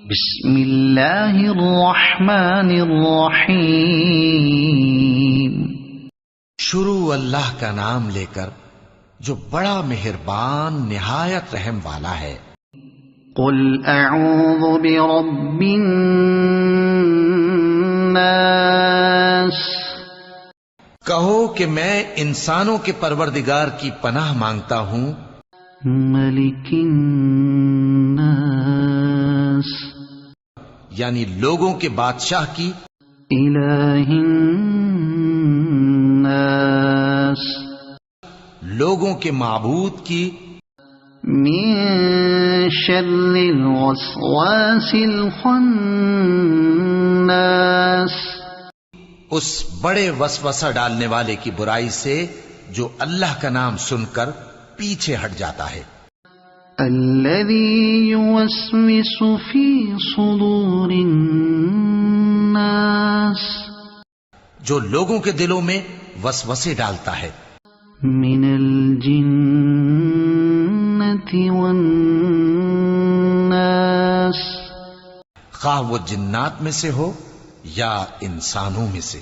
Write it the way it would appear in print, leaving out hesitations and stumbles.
بسم اللہ الرحمن الرحیم شروع اللہ کا نام لے کر جو بڑا مہربان نہایت رحم والا ہے۔ قل اعوذ برب الناس، کہو کہ میں انسانوں کے پروردگار کی پناہ مانگتا ہوں، ملک الناس، یعنی لوگوں کے بادشاہ کی، الہ الناس، لوگوں کے معبود کی، من شر الوسواس الخناس، اس بڑے وسوسہ ڈالنے والے کی برائی سے جو اللہ کا نام سن کر پیچھے ہٹ جاتا ہے، الذی یوسوس فی صدور الناس، جو لوگوں کے دلوں میں وسوسے ڈالتا ہے، من الجنۃ والناس، خواہ وہ جنات میں سے ہو یا انسانوں میں سے۔